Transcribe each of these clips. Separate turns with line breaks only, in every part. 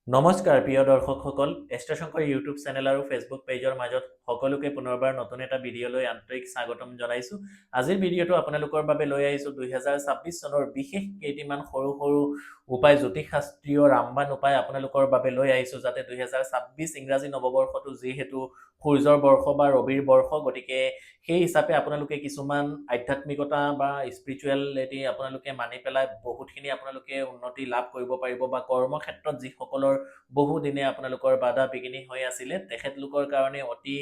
নমস্কাৰ প্ৰিয় দৰ্শকসকল এষ্ট্ৰশংকৰ YouTube channel আৰু ফেচবুক পেজৰ মাজত সকলোকে পুনৰবাৰ নতুন এটা ভিডিঅ'লৈ আন্তৰিক স্বাগতম জনাইছোঁ। আজিৰ ভিডিঅ'টো আপোনালোকৰ বাবে লৈ আহিছোঁ 2026 চনৰ বিশেষ কেইটিমান সৰু সৰু উপায় জ্যোতিষশাস্ত্ৰীয় ৰামবান উপায় আপোনালোকৰ বাবে লৈ আহিছোঁ, যাতে 2026 ইংৰাজী নৱবৰ্ষটো যিহেতু সূৰ্যৰ বৰ্ষ বা ৰবিৰ বৰ্ষ, গতিকে সেই হিচাপে আপোনালোকে কিছুমান আধ্যাত্মিকতা বা স্পিৰিচুৱেলিটি আপোনালোকে মানি পেলাই বহুতখিনি আপোনালোকে উন্নতি লাভ কৰিব পাৰিব, বা কৰ্মক্ষেত্ৰত যিসকলৰ বহুদিনে আপোনালোকৰ বাধা বিঘিনি হৈ আছিলে তেখেতলোকৰ কাৰণে অতি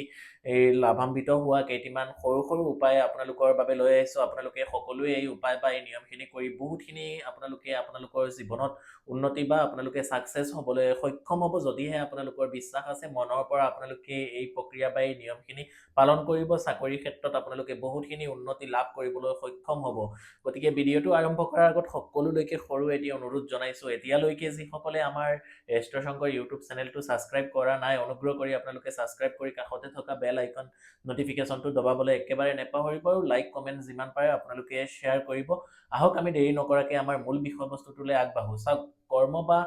লাভান্বিত হোৱা কেইটিমান সৰু সৰু উপায় আপোনালোকৰ বাবে লৈ আহিছোঁ। আপোনালোকে সকলোৱে এই উপায় বা এই নিয়মখিনি কৰি বহুতখিনি আপোনালোকে আপোনালোকৰ জীৱনত উন্নতি বা আপোনালোকে ছাকচেছ হ'বলৈ সক্ষম হ'ব, যদিহে আপোনালোকৰ বিশ্বাস আছে মনৰ পৰা আপোনালোকে এই প্ৰক্ৰিয়া বা এই নিয়মখিনি পালন কৰিব। চাকৰিৰ ক্ষেত্ৰত আপোনালোকে বহুতখিনি উন্নতি লাভ কৰিবলৈ সক্ষম হ'ব। গতিকে ভিডিঅ'টো আৰম্ভ কৰাৰ আগত সকলোলৈকে সৰু এটি অনুৰোধ জনাইছোঁ, এতিয়ালৈকে যিসকলে আমাৰ এষ্ট্ৰশংকৰ ইউটিউব চেনেলটো ছাবস্ক্ৰাইব কৰা নাই, অনুগ্ৰহ কৰি আপোনালোকে ছাবস্ক্ৰাইব কৰি কাষতে থকা বেল আইকন নটিফিকেশ্যনটো দবাবলৈ একেবাৰে নেপাহৰিব, আৰু লাইক কমেণ্ট যিমান পাৰে আপোনালোকে শ্বেয়াৰ কৰিব। আহক আমি দেৰি নকৰাকৈ আমাৰ মূল বিষয়বস্তুটোলৈ আগবাঢ়ো। চাওক, কৰ্ম বা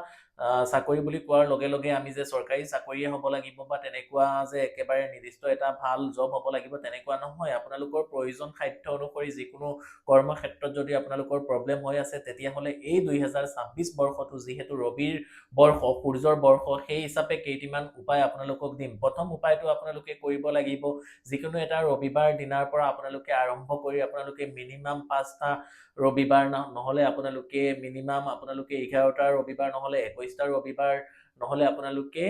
চাকৰি বুলি কোৱাৰ লগে লগে আমি যে চৰকাৰী চাকৰিয়ে হ'ব লাগিব বা তেনেকুৱা যে একেবাৰে নিৰ্দিষ্ট এটা ভাল জব হ'ব লাগিব তেনেকুৱা নহয়। আপোনালোকৰ প্ৰয়োজন সাধ্য অনুসৰি যিকোনো কৰ্মক্ষেত্ৰত যদি আপোনালোকৰ প্ৰব্লেম হৈ আছে, তেতিয়াহ'লে এই 2026 বৰ্ষটো যিহেতু ৰবিৰ বৰ্ষ, সূৰ্যৰ বৰ্ষ, সেই হিচাপে কেইটিমান উপায় আপোনালোকক দিম। প্ৰথম উপায়টো আপোনালোকে কৰিব লাগিব, যিকোনো এটা ৰবিবাৰ দিনাৰ পৰা আপোনালোকে আৰম্ভ কৰি আপোনালোকে মিনিমাম 5টা ৰবিবাৰ নহ'লে আপোনালোকে মিনিমাম আপোনালোকে 11টা ৰবিবাৰ, নহ'লে 21টা ৰবিবাৰ, নহ'লে আপোনালোকে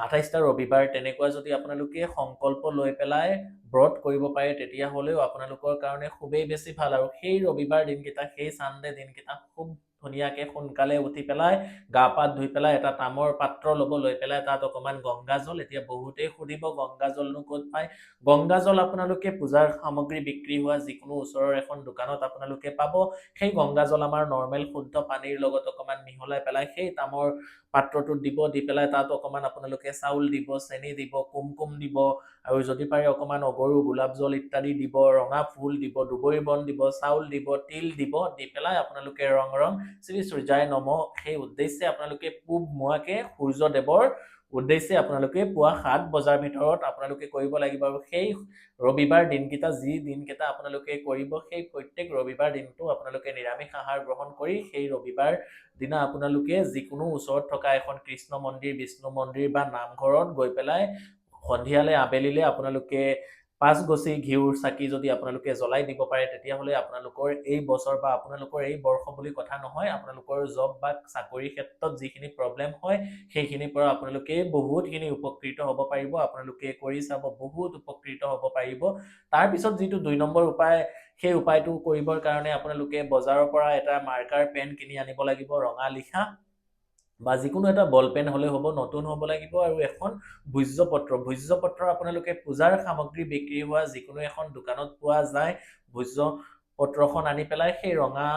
28টা ৰবিবাৰ, তেনেকুৱা যদি আপোনালোকে সংকল্প লৈ পেলাই ব্ৰত কৰিব পাৰে তেতিয়াহ'লেও আপোনালোকৰ কাৰণে খুবেই বেছি ভাল। আৰু সেই ৰবিবাৰ দিনকেইটা, সেই ছানডে দিনকেইটা খুব ধুনীয়াকৈ সোনকালে উঠি পেলাই গা পা ধুই পেলাই এটা তামৰ পাত্ৰ ল'ব, লৈ পেলাই তাত অকণমান গংগাজল, এতিয়া বহুতেই সুধিব গংগাজলনো ক'ত পায়। গংগাজল আপোনালোকে পূজাৰ সামগ্ৰী বিক্ৰী হোৱা যিকোনো ওচৰৰ এখন দোকানত আপোনালোকে পাব। সেই গংগাজল আমাৰ নৰ্মেল শুদ্ধ পানীৰ লগত অকণমান মিহলাই পেলাই সেই তামৰ পাত্ৰটোত দিব, দি পেলাই তাত অকণমান আপোনালোকে চাউল দিব, চেনি দিব, কুমকুম দিব, আৰু যদি পাৰে অকণমান অগৰু, গোলাপ জল ইত্যাদি দিব, ৰঙা ফুল দিব, দুবৰি বন দিব, চাউল দিব, তিল দিব, দি পেলাই আপোনালোকে ৰং শ্ৰী সূৰ্যায় নমঃ সেই উদ্দেশ্যে আপোনালোকে পূব মুৱাকে সূৰ্যদেৱৰ উদ্দেশ্যে আপোনালোকে পুৱা 7 বজাৰ ভিতৰত আপোনালোকে কৰিব লাগিব। আৰু সেই ৰবিবাৰ দিনকেইটা, যি দিনকেইটা আপোনালোকে কৰিব, সেই প্ৰত্যেক ৰবিবাৰ দিনটো আপোনালোকে নিৰামিষ আহাৰ গ্ৰহণ কৰি সেই ৰবিবাৰ দিনা আপোনালোকে যিকোনো ওচৰত থকা এখন কৃষ্ণ মন্দিৰ, বিষ্ণু মন্দিৰ বা নামঘৰত গৈ পেলাই সন্ধিয়ালে আবেলিলে আপোনালোকে 5 গছি ঘিউৰ চাকি যদি আপোনালোকে জ্বলাই দিব পাৰে, তেতিয়াহ'লে আপোনালোকৰ এই বছৰ বা আপোনালোকৰ এই বৰ্ষ বুলি কথা নহয়, আপোনালোকৰ জব বা চাকৰিৰ ক্ষেত্ৰত যিখিনি প্ৰব্লেম হয় সেইখিনিৰ পৰা আপোনালোকে বহুতখিনি উপকৃত হ'ব পাৰিব। আপোনালোকে কৰি চাব, বহুত উপকৃত হ'ব পাৰিব। তাৰপিছত যিটো 2 নম্বৰ উপায়, সেই উপায়টো কৰিবৰ কাৰণে আপোনালোকে বজাৰৰ পৰা এটা মাৰ্কাৰ পেন কিনি আনিব লাগিব, ৰঙা লিখা বা যিকোনো এটা বল পেন হ'লে হ'ব, নতুন হ'ব লাগিব, আৰু এখন ভোজ্যপত্ৰ আপোনালোকে পূজাৰ সামগ্ৰী বিক্ৰী হোৱা যিকোনো এখন দোকানত পোৱা যায়। ভোজ্যপত্ৰখন আনি পেলাই সেই ৰঙা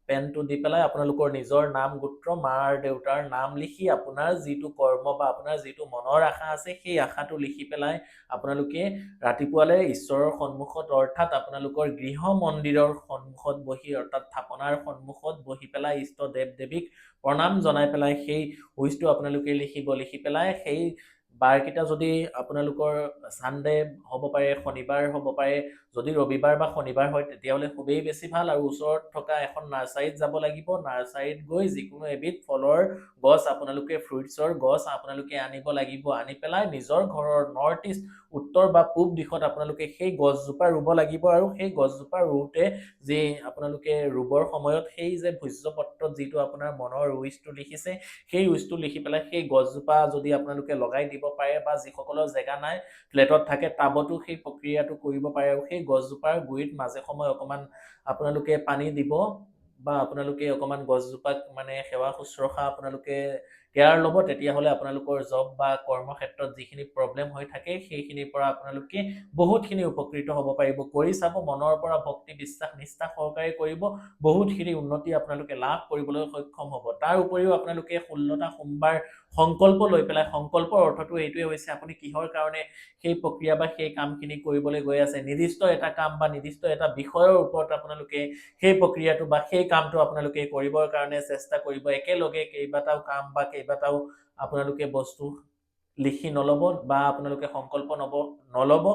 পেনটো দি পেলাই আপোনালোকৰ নিজৰ নাম, গোত্ৰ, মাৰ দেউতাৰ নাম লিখি আপোনাৰ যিটো কৰ্ম বা আপোনাৰ যিটো মনৰ আশা আছে সেই আশাটো লিখি পেলাই আপোনালোকে ৰাতিপুৱালৈ ঈশ্বৰৰ সন্মুখত, অৰ্থাৎ আপোনালোকৰ গৃহ মন্দিৰৰ সন্মুখত বহি, অৰ্থাৎ থাপনাৰ সন্মুখত বহি পেলাই ইষ্ট দেৱ দেৱীক প্ৰণাম জনাই পেলাই সেই উইচটো আপোনালোকে লিখিব। লিখি পেলাই সেই বাৰকেইটা যদি আপোনালোকৰ ছানডে হ'ব পাৰে, শনিবাৰ হ'ব পাৰে, যদি ৰবিবাৰ বা শনিবাৰ হয় তেতিয়াহ'লে খুবেই বেছি ভাল। আৰু ওচৰত থকা এখন নাৰ্চাৰীত যাব লাগিব, নাৰ্চাৰীত গৈ যিকোনো এবিধ ফলৰ গছ আপোনালোকে, ফ্ৰুইটছৰ গছ আপোনালোকে আনিব লাগিব। আনি পেলাই নিজৰ ঘৰৰ নৰ্থ ইষ্ট, উত্তৰ বা পূব দিশত আপোনালোকে সেই গছজোপা ৰুব লাগিব। আৰু সেই গছজোপা ৰুওঁতে যি আপোনালোকে ৰুবৰ সময়ত সেই যে ভোজ্যপত্ৰত যিটো আপোনাৰ মনৰ উইচটো লিখিছে, সেই উইচটো লিখি পেলাই সেই গছজোপা যদি আপোনালোকে লগাই দিব পাৰে, বা যিসকলৰ জেগা নাই ফ্লেটত থাকে টাবতো সেই প্ৰক্ৰিয়াটো কৰিব পাৰে। আৰু সেই গছজোপাৰ গুৰিত মাজে সময়ে অকণমান আপোনালোকে পানী দিব, বা আপোনালোকে অকণমান গছজোপাক মানে সেৱা শুশ্ৰূষা আপোনালোকে কেয়াৰ ল'ব, তেতিয়াহ'লে আপোনালোকৰ জব বা কৰ্মক্ষেত্ৰত যিখিনি প্ৰব্লেম হৈ থাকে সেইখিনিৰ পৰা আপোনালোকে বহুতখিনি উপকৃত হ'ব পাৰিব। কৰি চাব, মনৰ পৰা ভক্তি, বিশ্বাস, নিষ্ঠা সহকাৰে কৰিব, বহুতখিনি উন্নতি আপোনালোকে লাভ কৰিবলৈ সক্ষম হ'ব। তাৰ উপৰিও আপোনালোকে 16টা সোমবাৰ সংকল্প লৈ পেলাই, সংকল্পৰ অৰ্থটো এইটোৱে হৈছে আপুনি কিহৰ কাৰণে সেই প্ৰক্ৰিয়া বা সেই কামখিনি কৰিবলৈ গৈ আছে, নিৰ্দিষ্ট এটা কাম বা নিৰ্দিষ্ট এটা বিষয়ৰ ওপৰত আপোনালোকে সেই প্ৰক্ৰিয়াটো বা সেই কামটো আপোনালোকে কৰিবৰ কাৰণে চেষ্টা কৰিব। একেলগে কেইবাটাও কাম বা কেইবাটাও আপোনালোকে বস্তু লিখি নল'ব বা আপোনালোকে সংকল্প নল'ব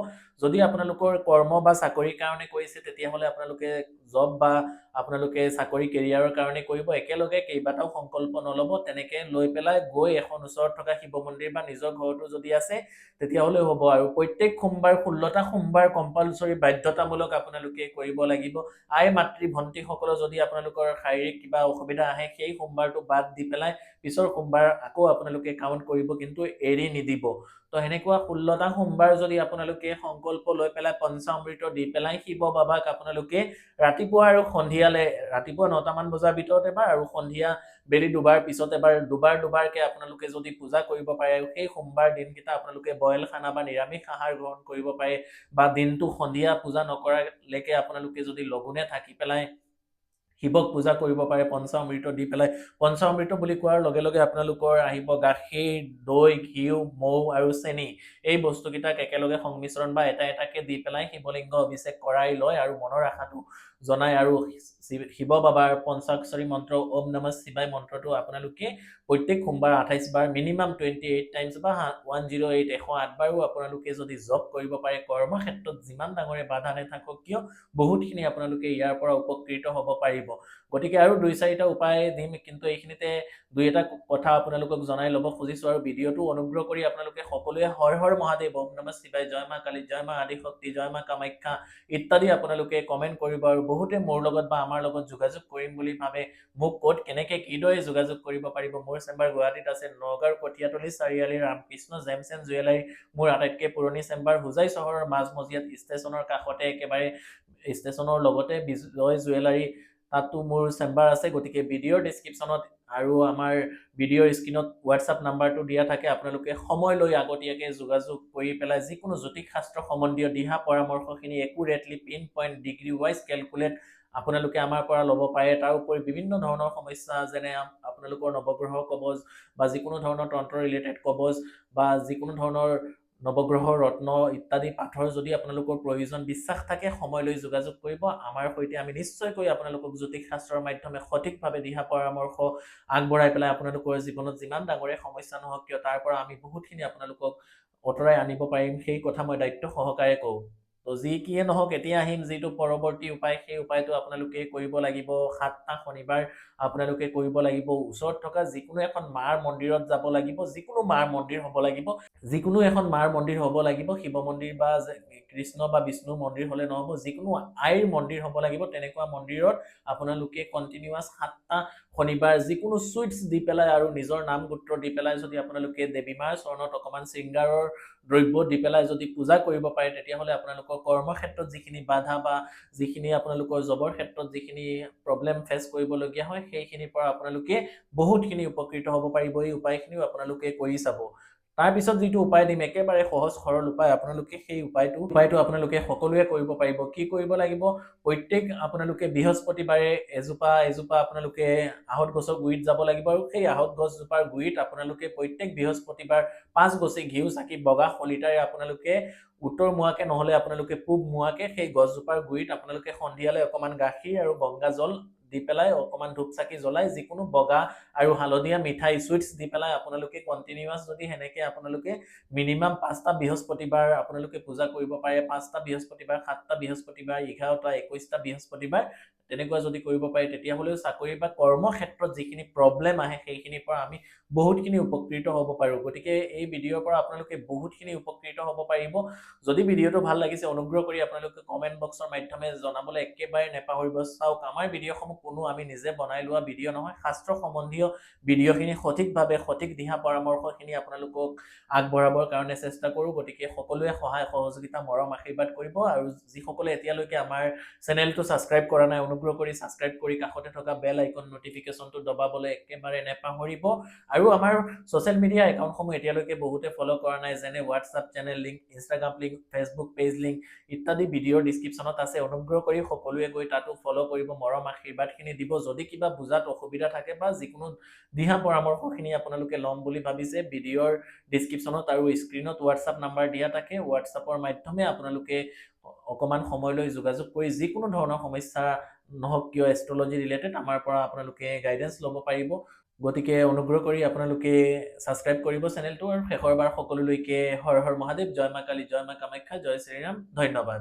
যদি আপোনালোকৰ কৰ্ম বা চাকৰিৰ কাৰণে কৰিছে তেতিয়াহ'লে আপোনালোকে জব বা আপোনালোকে চাকৰি কেৰিয়াৰৰ কাৰণে কৰিব একেলগে কেইবাটাও সংকল্প নল'ব তেনেকে লৈ পেলাই গৈ এখন ওচৰত থকা শিৱ মন্দিৰ বা নিজৰ ঘৰটো যদি আছে তেতিয়াহ'লে হ'ব আৰু প্ৰত্যেক সোমবাৰ 16টা সোমবাৰ কম্পালসৰি বাধ্যতামূলক আপোনালোকে কৰিব লাগিব আই মাতৃ ভণ্টিসকলৰ যদি আপোনালোকৰ শাৰীৰিক কিবা অসুবিধা আহে সেই সোমবাৰটো বাদ দি পেলাই পিছৰ সোমবাৰ আকৌ আপোনালোকে কাউণ্ট কৰিব কিন্তু এৰি নিদিব তো এনেকুৱা 16টা সোমবাৰ যদি আপোনালোকে সংকল্প লৈ পেলাই পঞ্চামৃত দি পেলাই শিৱ বাবাক আপোনালোকে ৰাতিপুৱা আৰু সন্ধিয়ালে ৰাতিপুৱা 9টা মান বজাৰ ভিতৰত এবাৰ আৰু সন্ধিয়া বেলি দুবাৰ পিছত এবাৰ দুবাৰকে আপোনালোকে যদি পূজা কৰিব পাৰে সেই সোমবাৰ দিনকেইটা আপোনালোকে বইল খানা বা নিৰামিষ আহাৰ গ্ৰহণ কৰিব পাৰে বা দিনটো সন্ধিয়া পূজা নকৰালৈকে আপোনালোকে যদি লঘোণে থাকি পেলাই শিৱক পূজা কৰিব পাৰে পঞ্চামৃত দি পেলাই পঞ্চামৃত বুলি কোৱাৰ লগে লগে আপোনালোকৰ আহিব গাখীৰ দৈ ঘিউ মৌ আৰু চেনি এই বস্তুকেইটাক একেলগে সংমিশ্ৰণ বা এটাকে দি পেলাই শিৱলিংগ অভিষেক কৰাই লয় আৰু মনৰ আশাটো জনাই আৰু শিৱ বাবাৰ পঞ্চাক্ষৰী মন্ত্ৰ ওম নমঃ শিৱায় মন্ত্ৰটো আপোনালোকে প্ৰত্যেক সোমবাৰ 28 বাৰ মিনিমাম 28 টাইমছ বা 108 108 বাৰো আপোনালোকে যদি জব কৰিব পাৰে কৰ্মক্ষেত্ৰত যিমান ডাঙৰে বাধা নাথাকক কিয় বহুতখিনি আপোনালোকে ইয়াৰ পৰা উপকৃত হ'ব পাৰিব গতিকে আৰু 2-4টা উপায় দিম কিন্তু এইখিনিতে দুই এটা কথা আপোনালোকক জনাই ল'ব খুজিছো আৰু ভিডিঅটো অনুগ্ৰহ কৰি আপোনালোকে সকলোৱে হৰ হৰ মহাদেৱ ওম নমঃ শিৱায় জয় মা কালী জয় মা আদি শক্তি জয় মা কামাখ্যা ইত্যাদি আপোনালোকে কমেন্ট কৰিব আৰু বহুতে মোৰ লগত বা আমাৰ লগত যোগাযোগ কৰিম বুলি ভাবে মোক ক'ত কেনেকে কিদৰে যোগাযোগ কৰিব পাৰিব মোৰ চেম্বাৰ গুৱাহাটীত আছে নগাঁৱৰ কঠিয়াতলি চাৰিআলি ৰামকৃষ্ণ জেমছ এণ্ড জুৱেলাৰী মোৰ আটাইতকৈ পুৰণি চেম্বাৰ হুজাই চহৰৰ মাজমজিয়াত ষ্টেচনৰ কাষতে একেবাৰে ষ্টেচনৰ লগতে বিজয় জুৱেলাৰী তাতো মোৰ চেম্বাৰ আছে গতিকে ভিডিঅ'ৰ ডেছক্ৰিপশ্যনত আৰু আমাৰ ভিডিঅ'ৰ স্ক্ৰীনত হোৱাটছআপ নাম্বাৰটো দিয়া থাকে আপোনালোকে সময় লৈ আগতীয়াকৈ যোগাযোগ কৰি পেলাই যিকোনো জ্যোতিষ শাস্ত্ৰ সম্বন্ধীয় দিহা পৰামৰ্শখিনি accurately pinpoint degree wise calculate আপোনালোকে আমাৰ পৰা ল'ব পাৰে তাৰ উপৰি বিভিন্ন ধৰণৰ সমস্যা যেনে আপোনালোকৰ নৱগ্ৰহ কবজ বা যিকোনো ধৰণৰ তন্ত্ৰ ৰিলেটেড কবজ বা যিকোনো ধৰণৰ নৱগ্ৰহৰ ৰত্ন ইত্যাদি পাথৰ যদি আপোনালোকৰ প্ৰয়োজন বিশ্বাস থাকে সময় লৈ যোগাযোগ কৰিব আমাৰ সৈতে আমি নিশ্চয়কৈ আপোনালোকক জ্যোতিষ শাস্ত্ৰৰ মাধ্যমে সঠিকভাৱে দিহা পৰামৰ্শ আগবঢ়াই পেলাই আপোনালোকৰ জীৱনত যিমান ডাঙৰে সমস্যা নহওক কিয় তাৰ পৰা আমি বহুতখিনি আপোনালোকক অতৰাই আনিব পাৰিম সেই কথা মই দায়িত্ব সহকাৰে কওঁ তো যি কিয়ে নহওক এতিয়া আহিম যিটো পৰৱৰ্তী উপায় সেই উপায়টো আপোনালোকে কৰিব লাগিব 7টা শনিবাৰ আপোনালোকে কৰিব লাগিব ওচৰত থকা যিকোনো এখন মাৰ মন্দিৰত যাব লাগিব যিকোনো মাৰ মন্দিৰ হ'ব লাগিব যিকোনো এখন মাৰ মন্দিৰ হ'ব লাগিব শিৱ মন্দিৰ বা কৃষ্ণ বা বিষ্ণু মন্দিৰ হ'লে নহ'ব যিকোনো আইৰ মন্দিৰ হ'ব লাগিব তেনেকুৱা মন্দিৰত আপোনালোকে কণ্টিনিউৱাছ 7টা শনিবাৰ যিকোনো সুইটছ দি পেলাই আৰু নিজৰ নাম গোত্ৰ দি পেলাই যদি আপোনালোকে দেৱী মাৰ চৰণত অকমান শৃংগাৰৰ দ্ৰব্য দি পেলাই যদি পূজা কৰিব পাৰে তেতিয়াহ'লে আপোনালোকৰ কৰ্মক্ষেত্ৰত যিখিনি বাধা বা যিখিনি আপোনালোকৰ জবৰ ক্ষেত্ৰত যিখিনি প্ৰব্লেম ফেচ কৰিবলগীয়া হয় সেইখিনিৰ পৰা আপোনালোকে বহুতখিনি উপকৃত হ'ব পাৰিব এই উপায়খিনিও আপোনালোকে কৰি চাব তাৰ পিছত যিটো উপায় দিম একেবাৰে সহজ সৰল উপায় আপোনালোকে সেই উপায়টো আপোনালোকে সকলোৱে কৰিব পাৰিব কি কৰিব লাগিব প্ৰত্যেক আপোনালোকে বৃহস্পতিবাৰে এজোপা আপোনালোকে আহত গছৰ গুৰিত যাব লাগিব আৰু সেই আহত গছজোপাৰ গুৰিত আপোনালোকে প্ৰত্যেক বৃহস্পতিবাৰ 5 গছি ঘিউ চাকি বগা শলিতাৰে আপোনালোকে উত্তৰ মুৱাকে নহলে আপোনালোকে পূব মুৱাকে সেই গছজোপাৰ গুৰিত আপোনালোকে সন্ধিয়ালে অকমান গাখীৰ আৰু গংগা জল দি পেলাই অকমান ধূপ চাকি জ্বলাই যিকোনো বগা আৰু হালধীয়া মিঠাই সুইটছ দি পেলাই আপোনালোকে কন্টিনিউয়াস যদি হেনেকে আপোনালোকে মিনিমাম 5টা বৃহস্পতিবাৰ আপোনালোকে পূজা কৰিব পাৰে 5টা বৃহস্পতিবাৰ 7টা বৃহস্পতিবাৰ 11টা 21টা বৃহস্পতিবাৰ তেনেকুৱা যদি কৰিব পাৰে তেতিয়া হলেও চাকৰি বা কৰ্মক্ষেত্ৰত যিখিনি প্ৰব্লেম আহে সেইখিনিৰ পৰা আমি বহুতখিনি উপকৃত হ'ব পাৰো গতিকে এই ভিডিঅ'ৰ পৰা আপোনালোকে বহুতখিনি উপকৃত হ'ব পাৰিব যদি ভিডিঅ'টো ভাল লাগিছে অনুগ্ৰহ কৰি আপোনালোকে কমেন্ট বক্সৰ মাধ্যমে জনাবলৈ একেবাৰে নেপাহৰিব চাওক আমাৰ ভিডিঅ'সমূহ কোনো আমি নিজে বনাই লোৱা ভিডিঅ' নহয় শাস্ত্ৰ সম্বন্ধীয় ভিডিঅ'খিনি সঠিকভাৱে সঠিক দিহা পৰামৰ্শখিনি আপোনালোকক আগবঢ়াবৰ কাৰণে চেষ্টা কৰো গতিকে সকলোৱে সহায় সহযোগিতা মৰম আশীৰ্বাদ কৰিব আৰু যিসকলে এতিয়ালৈকে আমাৰ চেনেলটো সাবস্ক্ৰাইব কৰা নাই অনুগ্ৰহ কৰি সাবস্ক্ৰাইব কৰি কাষতে থকা বেল আইকন নটিফিকেশনটো দবাবলৈ একেবাৰে নেপাহৰিব আৰু আমাৰ সোশ্যাল মিডিয়া একাউণ্টসমূহ এতিয়ালৈকে বহুতে ফলো কৰা নাই যেনে WhatsApp channel link Instagram link Facebook page link ইত্যাদি ভিডিঅ'ৰ ডেসক্ৰিপচনত আছে অনুগ্ৰহ কৰি সকলোৱে গৈ তাতো ফলো কৰিব মৰম আশীৰ্বাদখিনি দিব যদি কিবা বুজাত অসুবিধা থাকে বা যিকোনো দিহা পৰামৰ্শখিনি আপোনালোকে ল'ম বুলি ভাবিছে ভিডিঅ'ৰ ডেসক্ৰিপচনত আৰু স্ক্ৰীনত WhatsApp নাম্বাৰ দিয়া থাকে WhatsAppৰ মাধ্যমে আপোনালোকে অকমান সময় লৈ যোগাযোগ কৰি যিকোনো ধৰণৰ সমস্যা নহওক কিয় এষ্ট্ৰলজি ৰিলেটেড আমাৰ পৰা আপোনালোকে গাইডেন্স ল'ব পাৰিব গতিকে অনুগ্ৰহ কৰি আপোনালোকে ছাবস্ক্ৰাইব কৰিব চেনেলটো আৰু শেষৰবাৰ সকলোলৈকে হৰ হৰ মহাদেৱ, জয় মা কালী, জয় মা কামাখ্যা, জয় শ্ৰীৰাম, ধন্যবাদ।